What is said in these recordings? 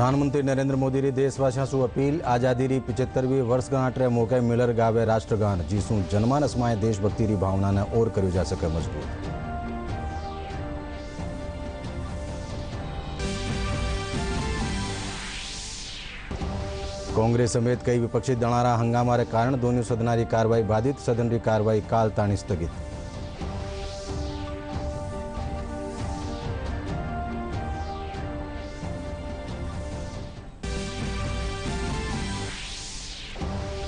प्रधानमंत्री नरेंद्र मोदी री देशवासियों से अपील। आजादी री 75वीं वर्षगांठ रे मौके मिलर गावे राष्ट्रगान, जीसू जनमानस में देशभक्ति री भावना ने और कर्यु जा सके मजबूत। कांग्रेस समेत कई विपक्षी दलारा हंगामा रे कारण दोनों सदन की कार्रवाई बाधित। सदन की कार्रवाई काल ताणी स्थगित।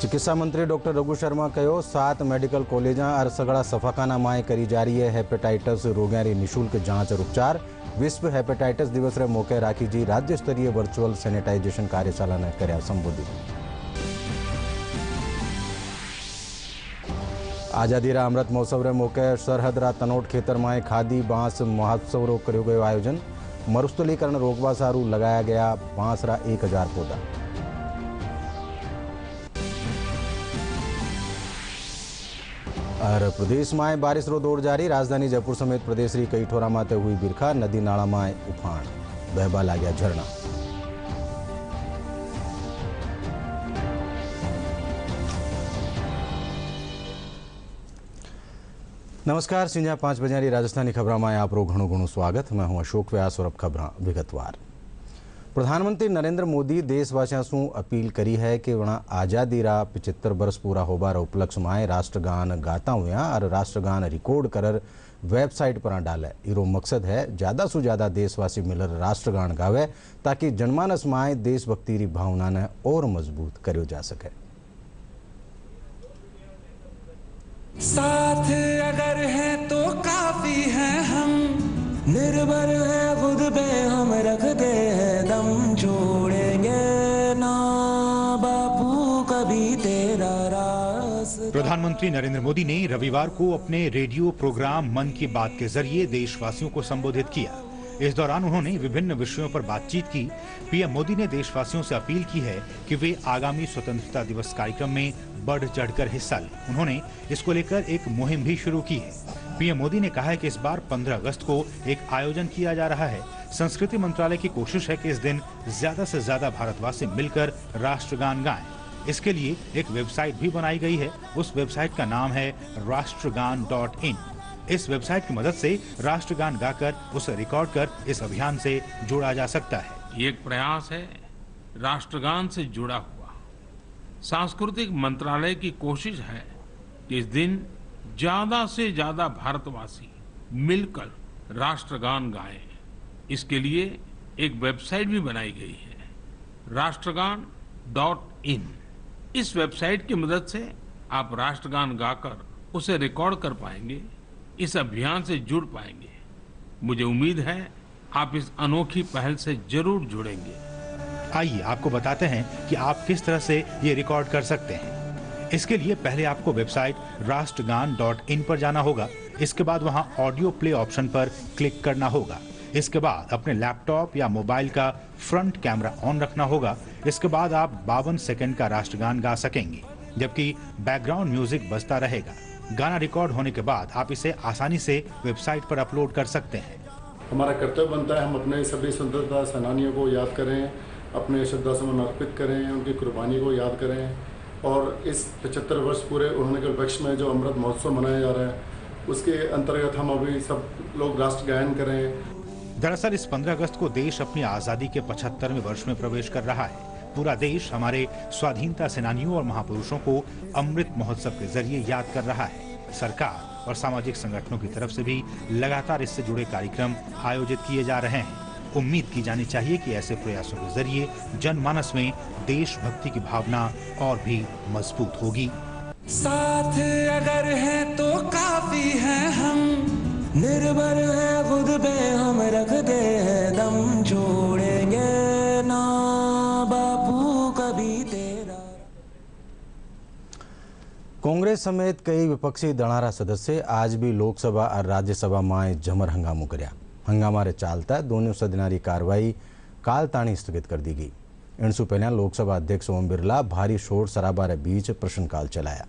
चिकित्सा मंत्री डॉक्टर रघु शर्मा कहो 7 मेडिकल कॉलेजा और सगड़ा सफाखाना माए करी जा रही है हेपेटाइटिस रोगियों की निःशुल्क जांच और उपचार। विश्व हेपेटाइटिस दिवस रे मौके राखी जी राज्य स्तरीय वर्चुअल सैनिटाइजेशन कार्यशाला ने कर्या संबोधित। आजादी रा अमृत महोत्सव रे मौके सरहद रा तनोट खेतर में खादी बांस महोत्सव रो कर्यो गयो आयोजन। मरुस्थलीकरण रोकवा सारू लगाया गया बांस रा 1000 पौधा। और प्रदेश में बारिश रो दौर जारी। राजधानी जयपुर समेत प्रदेश री कई ठोरा माते हुई बिरखा। नदी नाला में उफान, बहबा लाग्या झरना। नमस्कार, सिंजा 5 बजे री राजस्थानी खबर में आपरो घणो स्वागत। मैं हूं अशोक व्यास और अब खबर विगतवार। प्रधानमंत्री नरेंद्र मोदी देशवासियों से अपील करी है कि वह आजादी रा 75 वर्ष पूरा होबार उपलक्ष्य में राष्ट्रगान गाता हुआ और राष्ट्रगान रिकॉर्ड कर वेबसाइट पर डाले। इरो मकसद है ज्यादा से ज्यादा देशवासी मिलकर राष्ट्रगान गावे ताकि जनमानस में देशभक्ति री भावना ने और मजबूत करो जा सके। साथ अगर है तो काफी है, हम निर्भर है खुद पे, हम रख दे हैं दम, छोड़ेंगे ना बापू कभी तेरा रास्ता। प्रधानमंत्री नरेंद्र मोदी ने रविवार को अपने रेडियो प्रोग्राम मन की बात के जरिए देशवासियों को संबोधित किया। इस दौरान उन्होंने विभिन्न विषयों पर बातचीत की। पीएम मोदी ने देशवासियों से अपील की है कि वे आगामी स्वतंत्रता दिवस कार्यक्रम में बढ़ चढ़कर हिस्सा लें। उन्होंने इसको लेकर एक मुहिम भी शुरू की है। पीएम मोदी ने कहा है कि इस बार 15 अगस्त को एक आयोजन किया जा रहा है। संस्कृति मंत्रालय की कोशिश है कि इस दिन ज्यादा से ज्यादा भारतवासी मिलकर राष्ट्रगान गाएं। इसके लिए एक वेबसाइट भी बनाई गई है। उस वेबसाइट का नाम है राष्ट्रगान.in। इस वेबसाइट की मदद से राष्ट्रगान गाकर उसे रिकॉर्ड कर इस अभियान से जोड़ा जा सकता है। ये एक प्रयास है राष्ट्रगान से जुड़ा हुआ। सांस्कृतिक मंत्रालय की कोशिश है कि इस दिन ज्यादा से ज्यादा भारतवासी मिलकर राष्ट्रगान गाएं। इसके लिए एक वेबसाइट भी बनाई गई है राष्ट्रगान.in। इस वेबसाइट की मदद से आप राष्ट्रगान गाकर उसे रिकॉर्ड कर पाएंगे, इस अभियान से जुड़ पाएंगे। मुझे उम्मीद है आप इस अनोखी पहल से जरूर जुड़ेंगे। आइए आपको बताते हैं कि आप किस तरह से ये रिकॉर्ड कर सकते हैं। इसके लिए पहले आपको वेबसाइट राष्ट्रगान.in पर जाना होगा। इसके बाद वहां ऑडियो प्ले ऑप्शन पर क्लिक करना होगा। इसके बाद अपने लैपटॉप या मोबाइल का फ्रंट कैमरा ऑन रखना होगा। इसके बाद आप 52 सेकंड का राष्ट्रगान गा सकेंगे, जबकि बैकग्राउंड म्यूजिक बजता रहेगा। गाना रिकॉर्ड होने के बाद आप इसे आसानी से वेबसाइट पर अपलोड कर सकते हैं। हमारा कर्तव्य बनता है हम अपने सभी स्वतंत्रता सेनानियों को याद करें, अपने श्रद्धा सुमन अर्पित करें, उनकी कुर्बानी को याद करें। और इस 75 वर्ष पूरे होने के उपलक्ष्य में जो अमृत महोत्सव मनाया जा रहा है उसके अंतर्गत हम अभी सब लोग राष्ट्र गायन करें। दरअसल इस 15 अगस्त को देश अपनी आजादी के 75वें वर्ष में प्रवेश कर रहा है। पूरा देश हमारे स्वाधीनता सेनानियों और महापुरुषों को अमृत महोत्सव के जरिए याद कर रहा है। सरकार और सामाजिक संगठनों की तरफ से भी लगातार इससे जुड़े कार्यक्रम आयोजित किए जा रहे हैं। उम्मीद की जानी चाहिए कि ऐसे प्रयासों के जरिए जनमानस में देशभक्ति की भावना और भी मजबूत होगी। साथ अगर है तो काफी है, हम निर्भर है खुद पे, हम रख दे हैं दम, छोड़ेंगे ना बापू कभी तेरा। कांग्रेस समेत कई विपक्षी दलारा सदस्य आज भी लोकसभा और राज्यसभा में जमर हंगामो कर्या। हंगामा रे चालता दोनों सदन की कार्रवाई काल ताणी स्थगित कर दी गई। इनसे पहले लोकसभा अध्यक्ष ओम बिरला भारी शोर शराबा रे बीच प्रश्नकाल चलाया।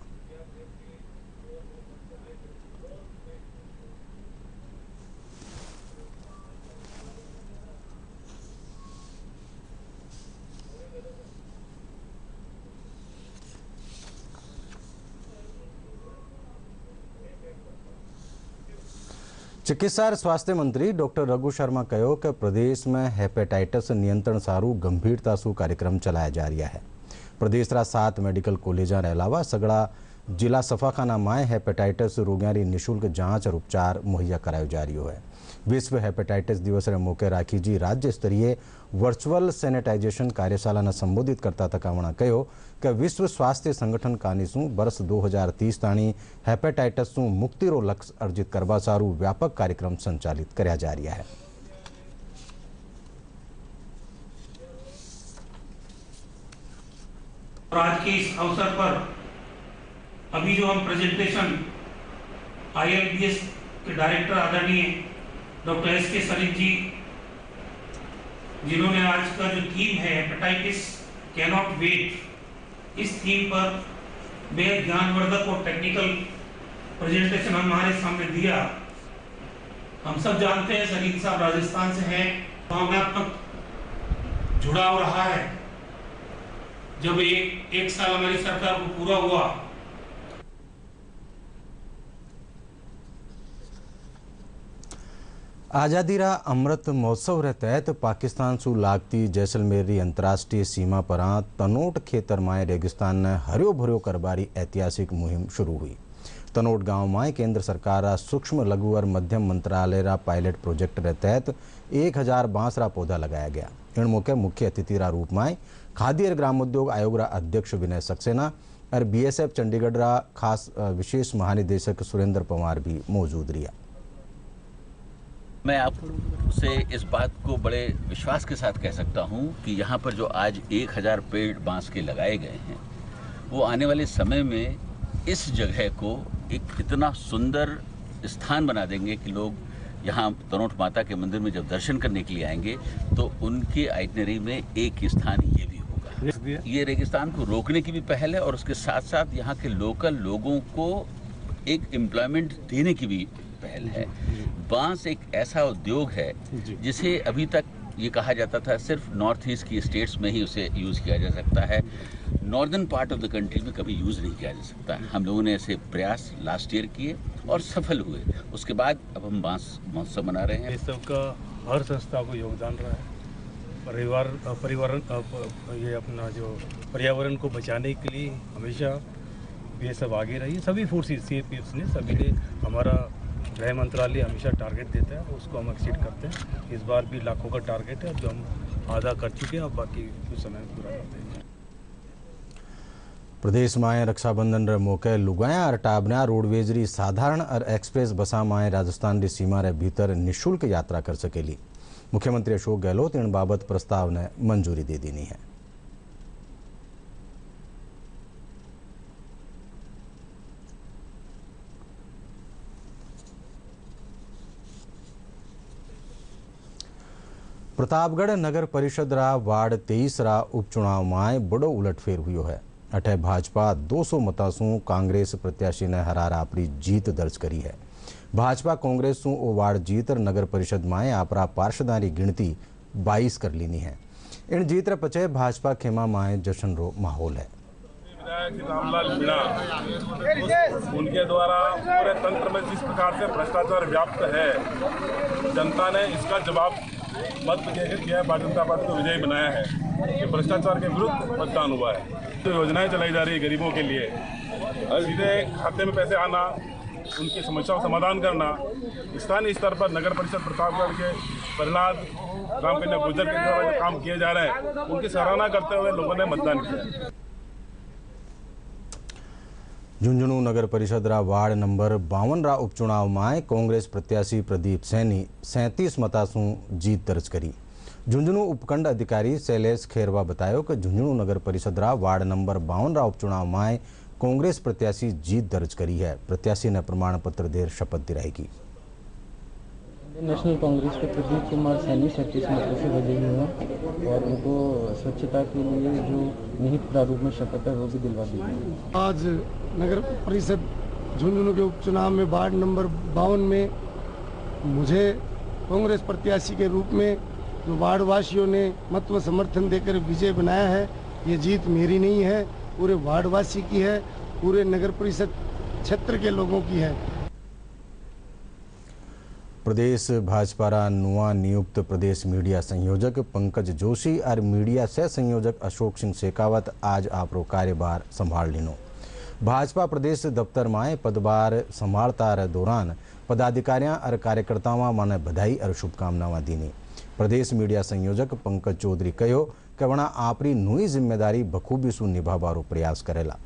चिकित्सा और स्वास्थ्य मंत्री डॉक्टर रघु शर्मा कहो कि प्रदेश में हेपेटाइटिस नियंत्रण सारू गंभीरता सु कार्यक्रम चलाया जा रहा है। प्रदेश रा 7 मेडिकल कॉलेजा अलावा सगड़ा जिला सफाखाना में हेपेटाइटिस रोगियों की निःशुल्क जांच और उपचार मुहैया करायो जा रही है। विश्व हेपेटाइटिस दिवस रे मौके राखी जी राज्य स्तरीय वर्चुअल सैनिटाइजेशन कार्यशाला संबोधित करता तकावणा कहो कि विश्व स्वास्थ्य संगठन कानीसू वर्ष 2030 ताणी हेपेटाइटिस मुक्ति रो लक्ष्य अर्जित करवा सारू व्यापक कार्यक्रम संचालित करया जा रहा है। आज के इस अवसर पर अभी जो हम प्रेजेंटेशन ILBS के डायरेक्टर आदरणीय डॉक्टर SK सरित जी, जिन्होंने आज का जो थीम है हेपेटाइटिस कैनॉट वेट, इस थीम पर बेहद ज्ञानवर्धक और टेक्निकल प्रेजेंटेशन हमारे सामने दिया। हम सब जानते हैं सरित साहब राजस्थान से हैं, भावनात्मक जुड़ाव रहा है। जब एक साल हमारी सरकार को पूरा हुआ, आज़ादी रा अमृत महोत्सव रे तहत पाकिस्तान सु लागती जैसलमेर अंतर्राष्ट्रीय सीमा पर तनोट खेतर में रेगिस्तान ने हरियो भरियो करबारी ऐतिहासिक मुहिम शुरू हुई। तनोट गांव में केंद्र सरकार रा सूक्ष्म लघु और मध्यम मंत्रालय रा पायलट प्रोजेक्ट रे तहत 1000 बांस रा पौधा लगाया गया। इन मौके मुख्य अतिथि रा रूप में खादी और ग्रामोद्योग आयोग रा अध्यक्ष विनय सक्सेना और BSF चंडीगढ़ रा खास विशेष महानिदेशक सुरेंद्र पवार भी मौजूद रहा। मैं आपसे इस बात को बड़े विश्वास के साथ कह सकता हूं कि यहाँ पर जो आज 1000 पेड़ बांस के लगाए गए हैं, वो आने वाले समय में इस जगह को एक इतना सुंदर स्थान बना देंगे कि लोग यहाँ तनोट माता के मंदिर में जब दर्शन करने के लिए आएंगे तो उनके आइटनरी में एक स्थान ये भी होगा। ये रेगिस्तान को रोकने की भी पहल है और उसके साथ साथ यहाँ के लोकल लोगों को एक एम्प्लॉयमेंट देने की भी पहल है। बांस एक ऐसा उद्योग है जिसे अभी तक ये कहा जाता था सिर्फ नॉर्थ ईस्ट की स्टेट्स में ही उसे यूज़ किया जा सकता है, northern part of the country में कभी यूज़ नहीं किया जा सकता। हम लोगों ने ऐसे प्रयास लास्ट ईयर किए और सफल हुए। उसके बाद अब हम बांस महोत्सव मना रहे हैं। इस सबका हर संस्था को योगदान रहा है। ये अपना जो पर्यावरण को बचाने के लिए हमेशा ये सब आगे रही। सभी फोर्सेस CAPFs ने सभी ने, हमारा गृह मंत्रालय हमेशा टारगेट देता है, उसको हम एक्सीड करते हैं। इस बार भी लाखों का टारगेट है जो हम आधा कर चुके हैं, अब बाकी कुछ समय में पूरा करते हैं। प्रदेश में रक्षाबंधन रे मौके लुगाया और टाबना रोडवेज री साधारण और एक्सप्रेस बसा में राजस्थान री सीमा रे भीतर निःशुल्क यात्रा कर सकेली। मुख्यमंत्री अशोक गहलोत इन बाबत प्रस्ताव ने मंजूरी दे दी है। प्रतापगढ़ नगर परिषद रा वार्ड 23 रा उपचुनाव में बड़ो उलटफेर हुई है। अठे भाजपा 200 मतासू कांग्रेस प्रत्याशी ने हरार अपनी जीत दर्ज करी है। भाजपा कांग्रेस ओ वार्ड जीत नगर परिषद में आपरा पार्षदां री गिनती 22 कर लीनी है। इन जीत रे पचे भाजपा खेमा में जश्न रो माहौल है। विधायक रामलाल मीणा उनके द्वारा पूरे तंत्र में जिस प्रकार से भ्रष्टाचार व्याप्त है, जनता ने इसका जवाब मत देकर किया, भारतीय जनता पार्टी को विजयी बनाया है कि भ्रष्टाचार के विरुद्ध मतदान हुआ है। जो योजनाएं चलाई जा रही है गरीबों के लिए, सीधे खाते में पैसे आना, उनकी समस्याओं का समाधान करना, स्थानीय स्तर पर नगर परिषद प्रतापगढ़ के प्रहलाद राम कन्या गुर्जर के द्वारा जो काम किए जा रहे हैं, उनकी सराहना करते हुए लोगों ने मतदान किया। झुंझुनू नगर परिषद रा वार्ड नंबर 52 रा उपचुनाव में कांग्रेस प्रत्याशी प्रदीप सैनी 37 मतासू जीत दर्ज करी। झुंझुनू उपखंड अधिकारी शैलेश खेरवा बतायो कि झुंझुनू नगर परिषद रा वार्ड नंबर 52 रा उपचुनाव में कांग्रेस प्रत्याशी जीत दर्ज करी है। प्रत्याशी ने प्रमाण पत्र देर शपथ दिलाएगी। नेशनल कांग्रेस के प्रदीप कुमार सैनी 37 मतों से विजयी हुए हैं और उनको स्वच्छता के लिए जो निहित प्रारूप में शपथ है वो भी दिलवा दी गई। आज नगर परिषद झुंझुनू के उपचुनाव में वार्ड नंबर 52 में मुझे कांग्रेस प्रत्याशी के रूप में जो वार्ड वासियों ने मत व समर्थन देकर विजय बनाया है, ये जीत मेरी नहीं है, पूरे वार्ड वासी की है, पूरे नगर परिषद क्षेत्र के लोगों की है। प्रदेश भाजपा नुआ नियुक्त प्रदेश मीडिया संयोजक पंकज जोशी और मीडिया सह संयोजक अशोक सिंह शेखावत आज आपरो कार्यभार संभाल लीनो। भाजपा प्रदेश दफ्तर में पदभार संभालता दौरान पदाधिकारियों और कार्यकर्ताओं माने बधाई और शुभकामनाएं दीनी। प्रदेश मीडिया संयोजक पंकज चौधरी कहो कि वणा आपरी नई जिम्मेदारी बखूबी सु निभावारो प्रयास करेला।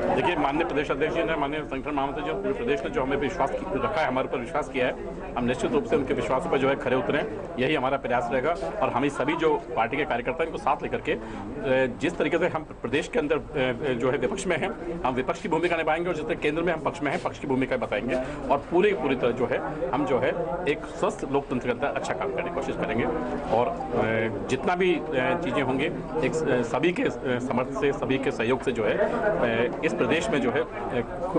देखिए, माननीय प्रदेश अध्यक्ष जी ने, माननीय संगठन महामंत्री जी, पूरे प्रदेश ने जो हमें विश्वास रखा है, हमारे पर विश्वास किया है, हम निश्चित रूप से उनके विश्वास पर जो है खरे उतरे। यही हमारा प्रयास रहेगा और हम सभी जो पार्टी के कार्यकर्ता इनको साथ लेकर के जिस तरीके से हम प्रदेश के अंदर जो है विपक्ष में हैं, हम विपक्ष की भूमिका निभाएंगे और जिस तरह केंद्र में हम पक्ष में हैं, पक्ष की भूमिका बताएंगे और पूरी तरह जो है हम जो है एक स्वस्थ लोकतंत्र के अंदर अच्छा काम करने की कोशिश करेंगे। और जितना भी चीज़ें होंगी एक सभी के समर्थ से, सभी के सहयोग से जो है इस प्रदेश में जो है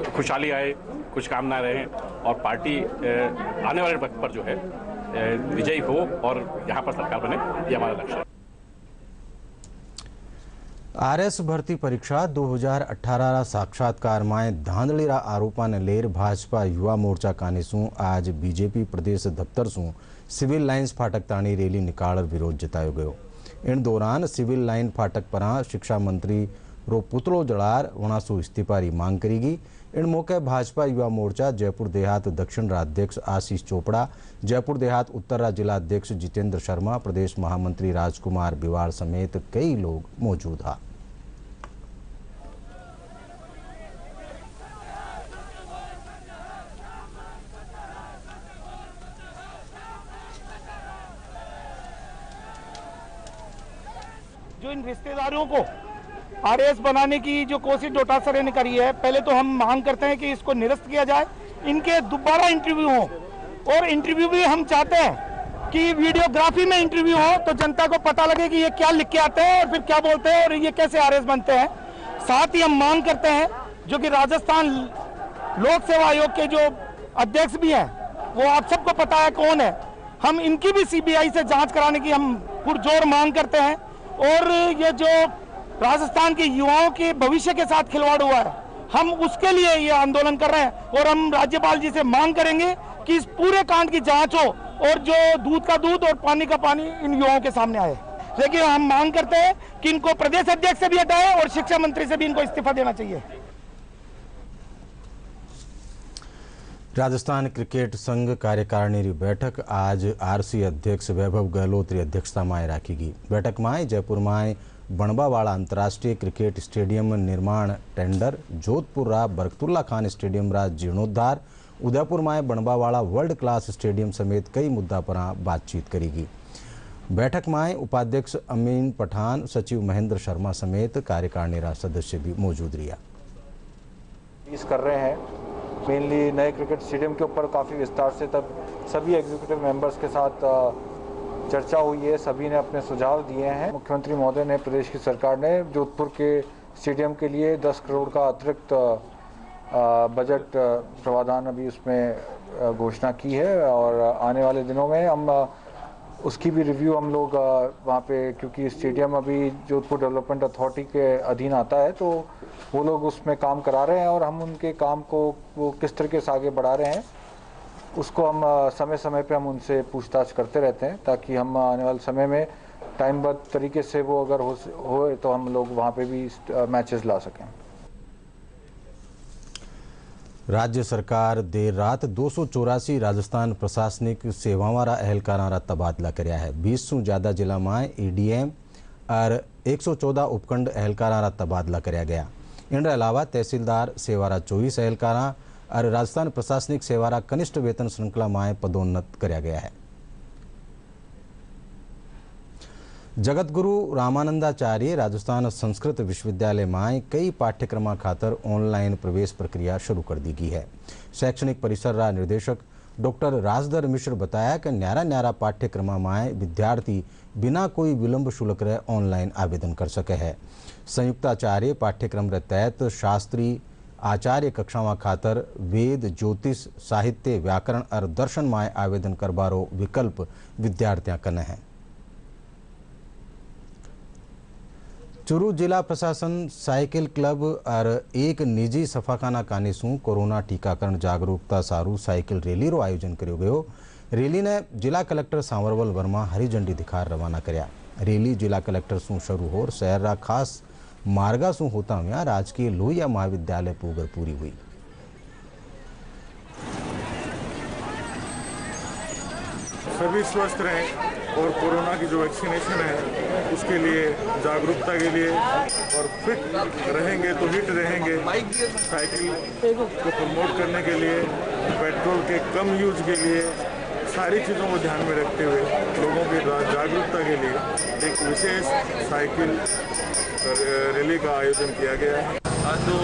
खुशहाली आए, कुछ कामना रहे और पार्टी आने वाले वक्त पर जो है विजयी हो और यहाँ पर सरकार बने, ये हमारा लक्ष्य है। आरएस भर्ती परीक्षा 2018 साक्षात्कार में धांधलीरा आरोपा ने लेर भाजपा युवा मोर्चा कानीसू आज बीजेपी प्रदेश दफ्तर सू सिविल लाइन्स फाटक ताणी रैली निकाल विरोध जतायो गयो। इन दौरान सिविल लाइन फाटक पर शिक्षा मंत्री रो पुतलो जड़ार वणासु इस्तीफा की मांग करेगी। इन मौके भाजपा युवा मोर्चा जयपुर देहात दक्षिण राज्याध्यक्ष आशीष चोपड़ा, जयपुर देहात उत्तर जिला अध्यक्ष जितेंद्र शर्मा, प्रदेश महामंत्री राजकुमार बिवाड़ समेत कई लोग मौजूद हैं। जो इन रिश्तेदारों को आरएस बनाने की जो कोशिश डोटासरे ने करी है, पहले तो हम मांग करते हैं कि इसको निरस्त किया जाए, इनके दोबारा इंटरव्यू हो और इंटरव्यू भी हम चाहते हैं कि वीडियोग्राफी में इंटरव्यू हो तो जनता को पता लगे कि ये क्या लिख के आते हैं और फिर क्या बोलते हैं और ये कैसे आरएस बनते हैं। साथ ही हम मांग करते हैं जो कि राजस्थान लोक सेवा आयोग के जो अध्यक्ष भी हैं, वो आप सबको पता है कौन है, हम इनकी भी सीबीआई से जाँच कराने की हम पुरजोर मांग करते हैं। और ये जो राजस्थान के युवाओं के भविष्य के साथ खिलवाड़ हुआ है, हम उसके लिए ये आंदोलन कर रहे हैं और हम राज्यपाल जी से मांग करेंगे कि इस पूरे कांड की जांच हो और जो दूध का दूध और पानी का पानी इन युवाओं के सामने आए। लेकिन हम मांग करते हैं कि इनको प्रदेश अध्यक्ष से भी हटाए और शिक्षा मंत्री से भी इनको इस्तीफा देना चाहिए। राजस्थान क्रिकेट संघ कार्यकारिणी की बैठक आज आरसी अध्यक्ष वैभव गहलोत की अध्यक्षता में राखीगी। बैठक में जयपुर में बनबावाड़ा अंतर्राष्ट्रीय क्रिकेट स्टेडियम निर्माण टेंडर, जोधपुर रा बरकतुल्ला खान स्टेडियम रा जीर्णोद्धार, उदयपुर में बनबावाड़ा वर्ल्ड क्लास स्टेडियम समेत कई मुद्दा पर बातचीत करेगी। बैठक में उपाध्यक्ष अमीन पठान, सचिव महेंद्र शर्मा समेत कार्यकारिणी रा सदस्य भी मौजूद रहा। कर रहे हैं मेनली नए क्रिकेट स्टेडियम के ऊपर काफ़ी विस्तार से, तब सभी एग्जीक्यूटिव मेंबर्स के साथ चर्चा हुई है, सभी ने अपने सुझाव दिए हैं। मुख्यमंत्री महोदय ने, प्रदेश की सरकार ने जोधपुर के स्टेडियम के लिए 10 करोड़ का अतिरिक्त बजट प्रावधान अभी उसमें घोषणा की है और आने वाले दिनों में हम उसकी भी रिव्यू हम लोग वहाँ पे, क्योंकि स्टेडियम अभी जोधपुर डेवलपमेंट अथॉरिटी के अधीन आता है तो वो लोग उसमें काम करा रहे हैं और हम उनके काम को वो किस तरीके से आगे बढ़ा रहे हैं उसको हम समय समय पे हम उनसे पूछताछ करते रहते हैं ताकि हम आने वाले समय में टाइमबद्ध तरीके से वो अगर हो तो हम लोग वहाँ पे भी मैचेस ला सकें। राज्य सरकार देर रात 284 राजस्थान प्रशासनिक सेवाओं रा एहलकारां रा तबादला करया है। 20 सु ज्यादा जिला में एडीएम और 114 उपखंड एहलकारां रा तबादला करया गया। इन अलावा तहसीलदार सेवारा 24 एहलकारां और राजस्थान प्रशासनिक सेवारा कनिष्ठ वेतन श्रृंखला में पदोन्नत करया गया है। जगतगुरु रामानंदाचार्य राजस्थान संस्कृत विश्वविद्यालय में कई पाठ्यक्रम खातर ऑनलाइन प्रवेश प्रक्रिया शुरू कर दी गई है। शैक्षणिक परिसर रा निर्देशक डॉक्टर राजधर मिश्र बताया कि न्यारा न्यारा पाठ्यक्रम में विद्यार्थी बिना कोई विलंब शुल्क रहे ऑनलाइन आवेदन कर सके है। संयुक्ताचार्य पाठ्यक्रम रे तहत शास्त्री आचार्य कक्षावां खातर वेद, ज्योतिष, साहित्य, व्याकरण और दर्शन में आवेदन करबारो विकल्प विद्यार्थियों कने है। चूरू जिला प्रशासन साइकिल क्लब और एक निजी सफाखाना कानीसू कोरोना टीकाकरण जागरूकता सारू साइकिल रैली रो आयोजन कर्यो गयो। रैली ने जिला कलेक्टर सांवरवल वर्मा हरी झंडी दिखार रवाना कर्या। रैली जिला कलेक्टर सू शुरू होर शहर रा खास मार्गा सू होता हुआ राजकीय लोहिया महाविद्यालय पूगर पूरी हुई। सभी स्वस्थ रहें और कोरोना की जो वैक्सीनेशन है उसके लिए जागरूकता के लिए और फिट रहेंगे तो हिट रहेंगे। साइकिल को प्रमोट करने के लिए, पेट्रोल के कम यूज के लिए, सारी चीज़ों को ध्यान में रखते हुए लोगों की जागरूकता के लिए एक विशेष साइकिल रैली का आयोजन किया गया है। आज जो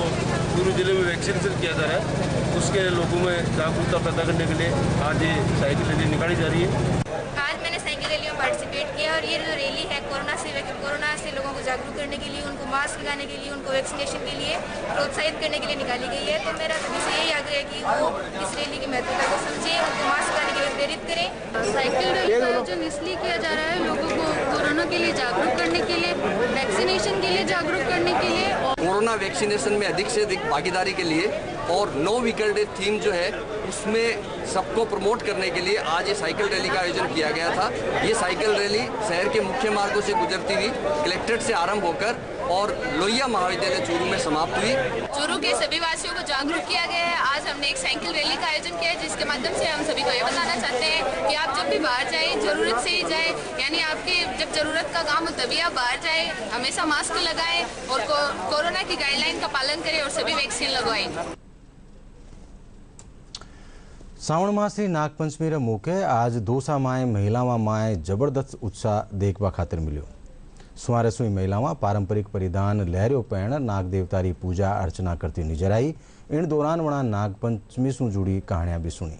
चूरू जिले में वैक्सीनेशन किया जा रहा है उसके लोगों में जागरूकता पैदा करने के लिए आज ये साइकिल रैली निकाली जा रही है। आज मैंने साइकिल रैली में पार्टिसिपेट किया और ये जो रैली है कोरोना से लोगों को जागरूक करने के लिए, उनको मास्क लगाने के लिए, उनको वैक्सीनेशन के लिए प्रोत्साहित करने के लिए निकाली गई है। तो मेरा सभी से यही आग्रह है कि वो इस रैली की महत्वता को समझें, उनको मास्क लगाने के लिए प्रेरित करें। साइकिल रैली का आयोजन इसलिए किया जा रहा है लोगों को कोरोना के लिए जागरूक करने के लिए, वैक्सीनेशन के लिए जागरूक करने के लिए, कोरोना वैक्सीनेशन में अधिक से अधिक भागीदारी के लिए और नो व्हीकल डे थीम जो है उसमें सबको प्रमोट करने के लिए आज ये साइकिल रैली का आयोजन किया गया था। ये साइकिल रैली शहर के मुख्य मार्गों से गुजरती हुई कलेक्ट्रेट से आरंभ होकर और लोहिया महाविद्यालय चूरू में समाप्त हुई। चूरू के सभी वासियों को जागरूक किया गया है। आज हमने एक साइकिल रैली का आयोजन किया है जिसके माध्यम से हम सभी को ये बताना चाहते हैं कि आप जब भी बाहर जाएं जरूरत से ही जाएं, यानी आपके जब जरूरत का काम हो तभी आप बाहर जाएं, हमेशा मास्क लगाएं और कोरोना की गाइडलाइन का पालन करें और सभी वैक्सीन लगवाएं। श्रावण मासी नागपंचमी रे मौके आज दोसा माए महिलावां माए जबरदस्त उत्साह देखवा खातिर मिलो। सुवारे सुई महिलावां पारंपरिक परिधान लहरियों पहन नाग देवता री पूजा अर्चना करती नजर आई। इन दौरान वणा नागपंचमी से जुड़ी कहानियां भी सुनी।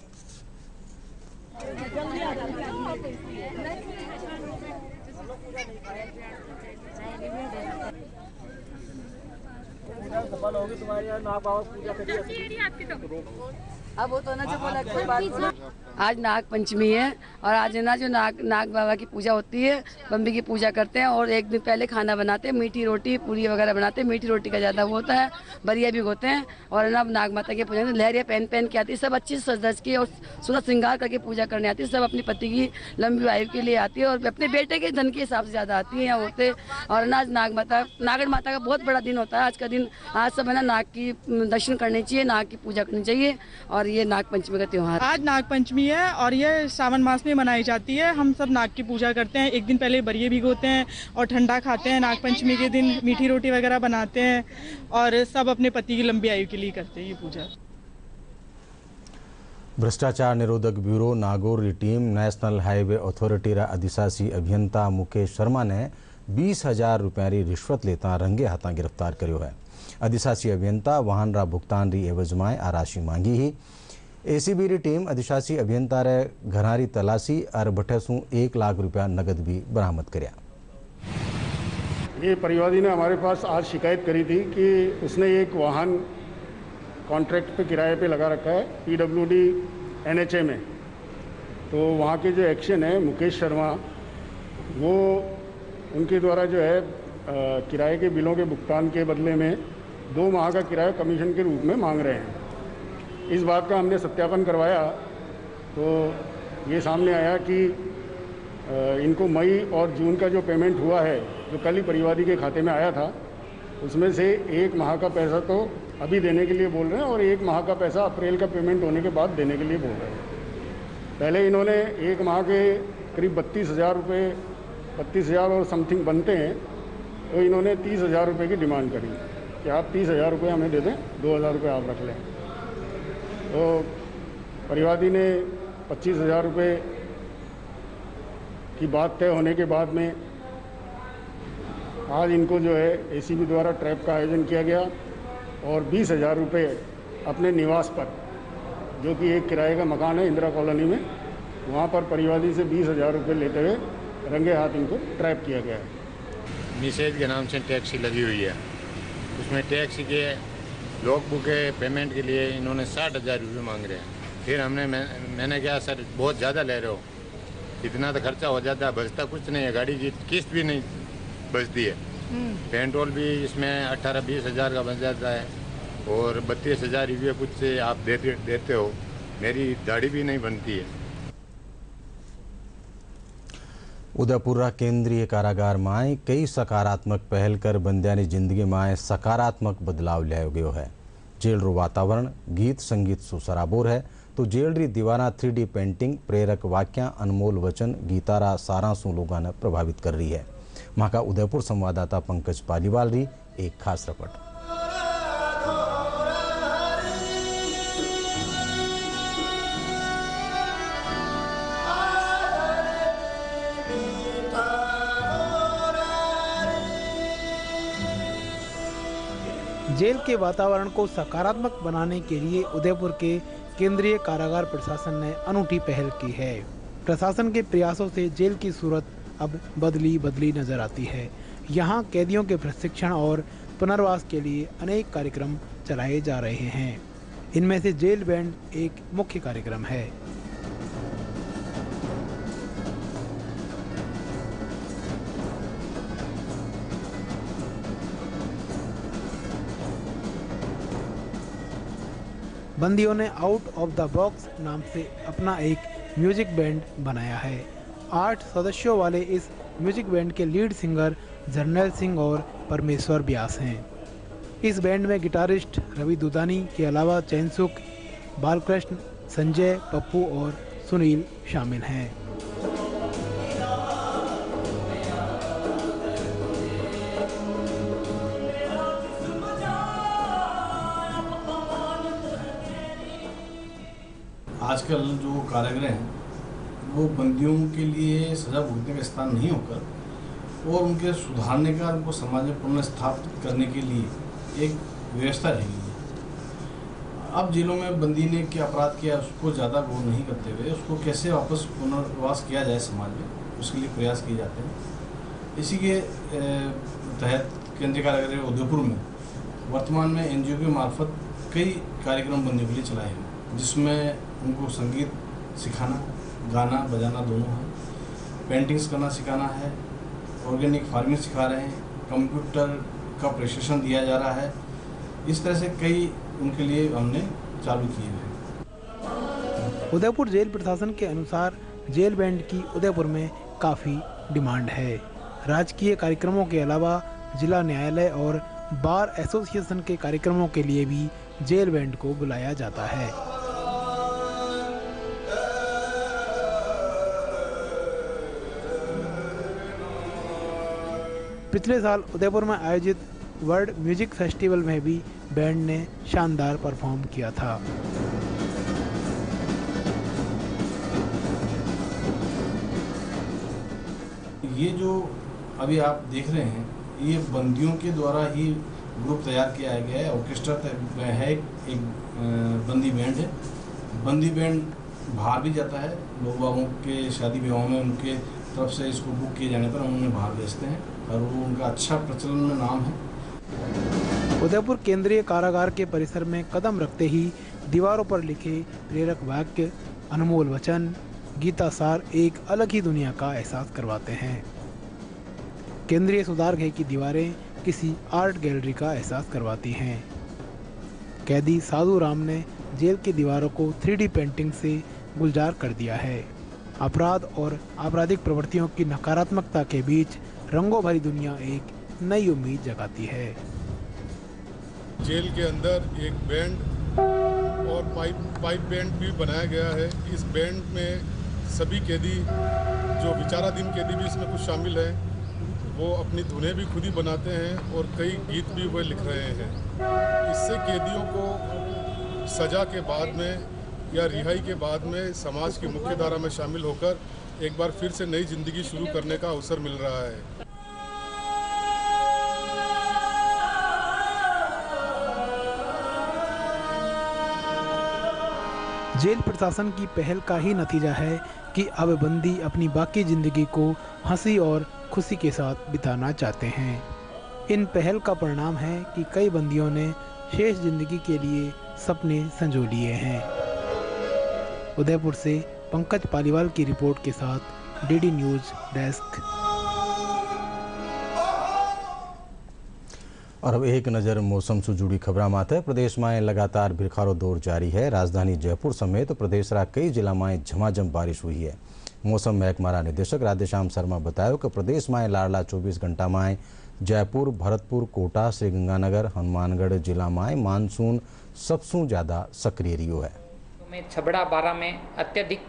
अब वो तो ना जो बोला कोई बात। आज नाग पंचमी है और आज है ना जो नाग बाबा की पूजा होती है, बम्बी की पूजा करते हैं और एक दिन पहले खाना बनाते हैं, मीठी रोटी पूरी वगैरह बनाते हैं। मीठी रोटी का ज़्यादा वो होता है, बरिया भी होते हैं और ना नाग माता की पूजा लहरिया पहन के आती है। सब अच्छी सज धज के और सुंदर श्रृंगार करके पूजा करने आती है। सब अपनी पति की लंबी आयु के लिए आती है और अपने बेटे के धन के हिसाब से ज़्यादा आती है यहाँ होते। और ना आज नागण माता का बहुत बड़ा दिन होता है आज का दिन। आज सब है ना नाग की दर्शन करने चाहिए, नाग की पूजा करनी चाहिए और ये नाग पंचमी का त्योहार। आज नाग पंचमी है और ये सावन मास में मनाई जाती है। हम सब नाग की पूजा करते हैं। एक दिन पहले बरिये भिगोते हैं और ठंडा खाते हैं। नाग पंचमी के दिन मीठी रोटी वगैरह बनाते हैं और सब अपने पति की लंबी आयु के लिए करते हैं ये पूजा। भ्रष्टाचार निरोधक ब्यूरो नागौर की टीम नेशनल हाईवे अथॉरिटी रा अधिशासी अभियंता मुकेश शर्मा ने 20,000 रुपया री रिश्वत लेता रंगे हाथा गिरफ्तार कर्यो है। अधिशासी अभियंता वाहन रा भुगतान री एवज में आ राशि मांगी ही। एसीबी री टीम अधिशासी अभियंता रे घरारी तलाशी और भट्टे 1 लाख रुपया नगद भी बरामद कर्या। ये परिवादी ने हमारे पास आज शिकायत करी थी कि उसने एक वाहन कॉन्ट्रैक्ट पे किराए पे लगा रखा है PWD NHA में। तो वहाँ के जो एक्शन है मुकेश शर्मा वो उनके द्वारा जो है किराए के बिलों के भुगतान के बदले में 2 माह का किराया कमीशन के रूप में मांग रहे हैं। इस बात का हमने सत्यापन करवाया तो ये सामने आया कि इनको मई और जून का जो पेमेंट हुआ है जो कल ही परिवादी के खाते में आया था उसमें से 1 माह का पैसा तो अभी देने के लिए बोल रहे हैं और 1 माह का पैसा अप्रैल का पेमेंट होने के बाद देने के लिए बोल रहे हैं। पहले इन्होंने 1 माह के करीब 32,000 रुपये 32,000 और समथिंग बनते हैं तो इन्होंने 30,000 रुपये की डिमांड करी कि आप 30,000 रुपये हमें दे दें, 2,000 रुपये आप रख लें। तो परिवादी ने 25,000 रुपये की बात तय होने के बाद में आज इनको जो है एसीबी द्वारा ट्रैप का आयोजन किया गया और 20,000 रुपये अपने निवास पर, जो कि एक किराए का मकान है इंदिरा कॉलोनी में, वहाँ पर परिवादी से 20,000 रुपये लेते हुए रंगे हाथ इनको ट्रैप किया गया है। मिसेज के नाम से टैक्सी लगी हुई है, उसमें टैक्सी के लॉग बुक के पेमेंट के लिए इन्होंने 60,000 रुपये मांग रहे हैं। फिर मैंने कहा सर बहुत ज़्यादा ले रहे हो, इतना तो खर्चा हो जाता है, बचता कुछ नहीं है, गाड़ी की किस्त भी नहीं बचती है। पेट्रोल भी इसमें 18-20 हज़ार का बन जाता है और 32,000 रुपये कुछ से आप देते हो, मेरी दाढ़ी भी नहीं बनती है। ઉદયપુરા કેન્દ્રીય કારાગારમાં કઈ સકારાત્મક પહેલ કર બંદિયાની જિંદગીમાં સકારાત્મક બદલાવ લાવ્યો ગયો है। જેલનું વાતાવરણ ગીત સંગીત સુસરાબોર है तो जेल री दीवाना 3D पेंटिंग प्रेरक वाक्या अनमोल वचन गीतारा सारांशों लोगों ने प्रभावित कर रही है। वहाँ का उदयपुर संवाददाता पंकज पालीवाल री एक खास रिपोर्ट। जेल के वातावरण को सकारात्मक बनाने के लिए उदयपुर के केंद्रीय कारागार प्रशासन ने अनूठी पहल की है। प्रशासन के प्रयासों से जेल की सूरत अब बदली नजर आती है। यहाँ कैदियों के प्रशिक्षण और पुनर्वास के लिए अनेक कार्यक्रम चलाए जा रहे हैं। इनमें से जेल बैंड एक मुख्य कार्यक्रम है। बंदियों ने आउट ऑफ द बॉक्स नाम से अपना एक म्यूजिक बैंड बनाया है। 8 सदस्यों वाले इस म्यूजिक बैंड के लीड सिंगर जर्नैल सिंह और परमेश्वर व्यास हैं। इस बैंड में गिटारिस्ट रवि दुदानी के अलावा चैनसुख, बालकृष्ण, संजय, पप्पू और सुनील शामिल हैं। आजकल जो कारागृह हैं वो बंदियों के लिए सजा भुगतने का स्थान नहीं होकर और उनके सुधारने का, उनको समाज में पुनर्स्थापित करने के लिए एक व्यवस्था रह गई है। अब जेलों में बंदी ने क्या अपराध किया उसको ज़्यादा गौर नहीं करते हुए उसको कैसे वापस पुनर्वास किया जाए समाज में, उसके लिए प्रयास किए जाते हैं। इसी के तहत केंद्रीय कारागृह उदयपुर में वर्तमान में NGO के मार्फत कई कार्यक्रम बंदियों के लिए चलाए हैं, जिसमें उनको संगीत सिखाना, गाना बजाना दोनों है, पेंटिंग्स करना सिखाना है, ऑर्गेनिक फार्मिंग सिखा रहे हैं, कंप्यूटर का प्रशिक्षण दिया जा रहा है। इस तरह से कई उनके लिए हमने चालू किए हैं। उदयपुर जेल प्रशासन के अनुसार जेल बैंड की उदयपुर में काफ़ी डिमांड है। राजकीय कार्यक्रमों के अलावा जिला न्यायालय और बार एसोसिएशन के कार्यक्रमों के लिए भी जेल बैंड को बुलाया जाता है। पिछले साल उदयपुर में आयोजित वर्ल्ड म्यूजिक फेस्टिवल में भी बैंड ने शानदार परफॉर्म किया था। ये जो अभी आप देख रहे हैं ये बंदियों के द्वारा ही ग्रुप तैयार किया गया है। ऑर्केस्ट्रा है, एक बंदी बैंड है। बंदी बैंड बाहर भी जाता है, लोग बागों के शादी विवाहों में उनके तरफ से इसको बुक किए जाने पर हम उन्हें बाहर भेजते हैं और वो उनका अच्छा प्रचलन में नाम है। उदयपुर केंद्रीय कारागार के परिसर में कदम रखते ही दीवारों पर लिखे प्रेरक वाक्य, अनमोल वचन, गीता सार एक अलग ही दुनिया का एहसास करवाते हैं। केंद्रीय सुधार गृह की दीवारें किसी आर्ट गैलरी का एहसास करवाती हैं। कैदी साधु राम ने जेल की दीवारों को 3D पेंटिंग से गुलजार कर दिया है। अपराध और आपराधिक प्रवृत्तियों की नकारात्मकता के बीच रंगों भरी दुनिया एक नई उम्मीद जगाती है। जेल के अंदर एक बैंड और पाइप बैंड भी बनाया गया है। इस बैंड में सभी कैदी, जो विचाराधीन कैदी भी इसमें कुछ शामिल हैं, वो अपनी धुनें भी खुद ही बनाते हैं और कई गीत भी वो लिख रहे हैं। इससे कैदियों को सज़ा के बाद में या रिहाई के बाद में समाज की मुख्य धारा में शामिल होकर एक बार फिर से नई जिंदगी शुरू करने का अवसर मिल रहा है। जेल प्रशासन की पहल का ही नतीजा है कि अब बंदी अपनी बाकी जिंदगी को हंसी और खुशी के साथ बिताना चाहते हैं। इन पहल का परिणाम है कि कई बंदियों ने शेष जिंदगी के लिए सपने संजो लिए हैं। उदयपुर से पंकज पालीवाल की रिपोर्ट के साथ DD न्यूज़ डेस्क। और अब एक नज़र मौसम से जुड़ी खबर माथे। प्रदेश में लगातार बिरखारो दौर जारी है। राजधानी जयपुर समेत प्रदेश रा कई जिला में झमाझम बारिश हुई है। मौसम महकमा निदेशक राधेश्याम शर्मा बताया कि प्रदेश में लाडला 24 घंटा में जयपुर, भरतपुर, कोटा, श्रीगंगानगर, हनुमानगढ़ जिला में मानसून सबसे ज़्यादा सक्रिय रियो है। छबड़ा 12 में अत्यधिक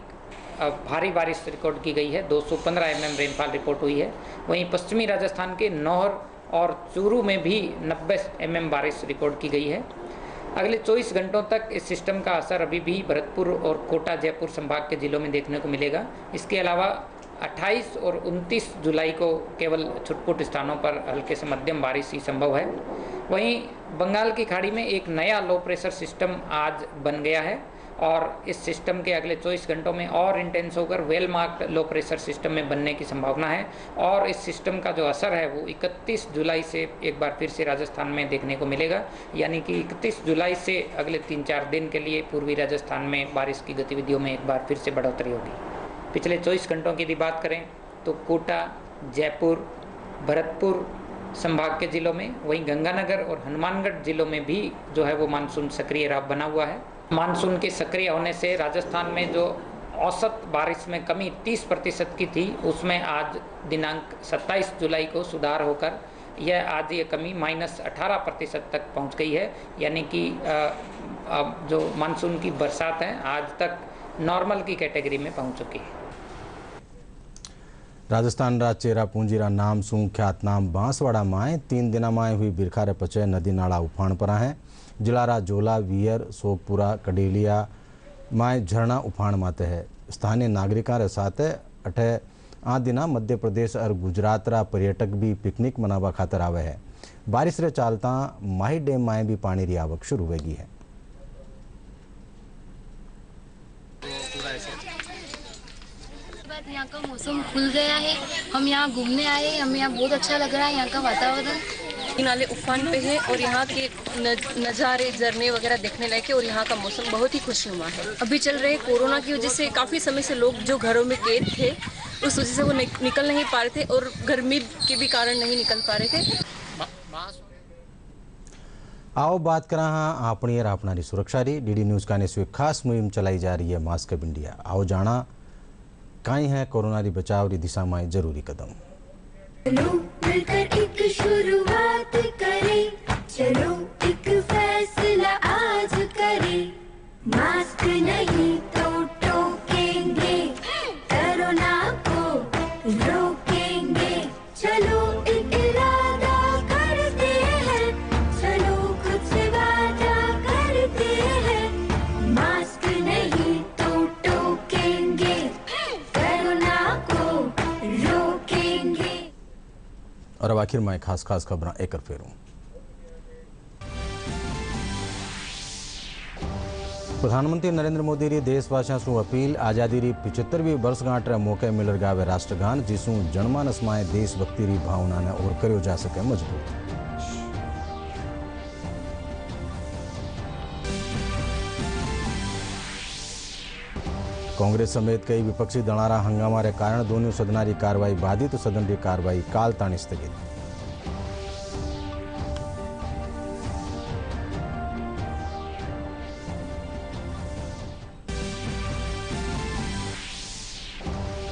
भारी बारिश रिकॉर्ड की गई है। 215 mm रेनफॉल रिपोर्ट हुई है। वहीं पश्चिमी राजस्थान के नौहर और चूरू में भी 90 mm बारिश रिकॉर्ड की गई है। अगले 24 घंटों तक इस सिस्टम का असर अभी भी भरतपुर और कोटा जयपुर संभाग के जिलों में देखने को मिलेगा। इसके अलावा 28 और 29 जुलाई को केवल छुटपुट स्थानों पर हल्के से मध्यम बारिश ही संभव है। वहीं बंगाल की खाड़ी में एक नया लो प्रेशर सिस्टम आज बन गया है और इस सिस्टम के अगले 24 घंटों में और इंटेंस होकर well marked low pressure system में बनने की संभावना है। और इस सिस्टम का जो असर है वो 31 जुलाई से एक बार फिर से राजस्थान में देखने को मिलेगा। यानी कि 31 जुलाई से अगले 3-4 दिन के लिए पूर्वी राजस्थान में बारिश की गतिविधियों में एक बार फिर से बढ़ोतरी होगी। पिछले 24 घंटों की यदि बात करें तो कोटा, जयपुर, भरतपुर संभाग के जिलों में, वहीं गंगानगर और हनुमानगढ़ जिलों में भी जो है वो मानसून सक्रिय राह बना हुआ है। मानसून के सक्रिय होने से राजस्थान में जो औसत बारिश में कमी 30% की थी, उसमें आज दिनांक 27 जुलाई को सुधार होकर आज ये कमी -18% तक पहुंच गई है। यानी कि जो मानसून की बरसात है आज तक नॉर्मल की कैटेगरी में पहुंच चुकी है। राजस्थान रा चेरापूंजी रा नाम सू ख्यातनाम बांसवाड़ा में 3 दिना में हुई बिरखारे पचे नदी नाला उफान पर है। जिला रा जोला, वियर, सोगपुरा, कडेलिया में झरना उफान माते है। स्थानीय नागरिकों रे साथ अठे आ दिना मध्य प्रदेश और गुजरात रा पर्यटक भी पिकनिक मनावा खातर आवे है। बारिश रे चालता माही डेम में भी पानी री आवक शुरू होगी है। यहाँ का मौसम खुल गया है। हम यहाँ घूमने आए हैं, हमें यहाँ बहुत अच्छा लग रहा है। यहाँ का वातावरण नाले उफान पे है और यहाँ के नज़ारे, झरने वगैरह देखने लायक है और यहाँ का मौसम बहुत ही खुशनुमा है। अभी चल रहे कोरोना की वजह से काफ़ी समय से लोग जो घरों में कैद थे उस वजह से वो निकल नहीं पा रहे थे और गर्मी के भी कारण नहीं निकल पा रहे थे। आओ बात करा हाँ अपनी और अपनारी सुरक्षा री। डीडी न्यूज़ का ने खास मुहिम चलाई जा रही है मास्क अप इंडिया। आओ जाना कई है कोरोना री बचाव री दिशा में जरूरी कदम। चलो मिलकर एक शुरुआत करें, चलो एक फैसला आज करें। मास्क नहीं तो टोकेंगे, कोरोना को रोकेंगे। चलो एक इरादा करते हैं, चलो खुद से वादा करते हैं। मास्क नहीं तो टोकेंगे, कोरोना को रोकेंगे। और अब आखिर में खास खबर एक फेरूं। प्रधानमंत्री नरेंद्र मोदी री देशवासियों से अपील। आजादी री 75वीं वर्षगांठ रे मौके मिलर गावे राष्ट्रगान, जिसू जनमानस में देशभक्ति री भावना ने और कर्यो जा सके मजबूत। कांग्रेस समेत कई विपक्षी दलारा हंगामा रे कारण दोनों सदन की कार्रवाई बाधित। सदन की कार्रवाई काल ताणी स्थगित।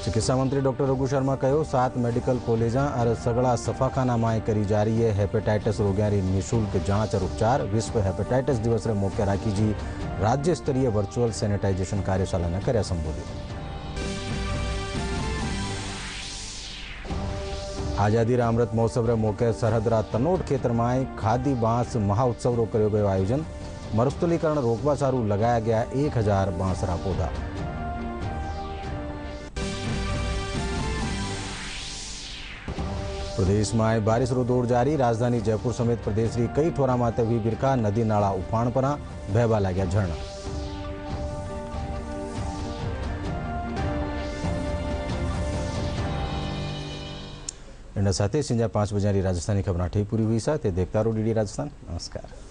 चिकित्सा मंत्री डॉक्टर रघु शर्मा कहो 7 मेडिकल कॉलेजा और सगड़ा सफाखाना में करी जा रही है हेपेटाइटिस रोगियों की निःशुल्क जांच और उपचार। विश्व हेपेटाइटिस दिवस रे मौके राखी जी राज्य स्तरीय वर्चुअल सैनिटाइजेशन कार्यशाला ने कर्या संबोधित। आजादी रा अमृत महोत्सव रे मौके सरहद रा तनोट क्षेत्र में खादी बांस महाउत्सव रो कर्यो गयो आयोजन। मरुस्थलीकरण रोकवा सारू लगाया गया 1000 बांस रा पौधा। प्रदेश में बारिश रो दौर जारी। राजधानी जयपुर समेत प्रदेश की कई ठोरा माते हुई बिरखा, नदी नाला उफान पर बहवा लाग्या झरना। एना साथे संजा 5 बजे राजस्थानी खबर पूरी हुई। साथ देखता रहो डीडी राजस्थान। नमस्कार।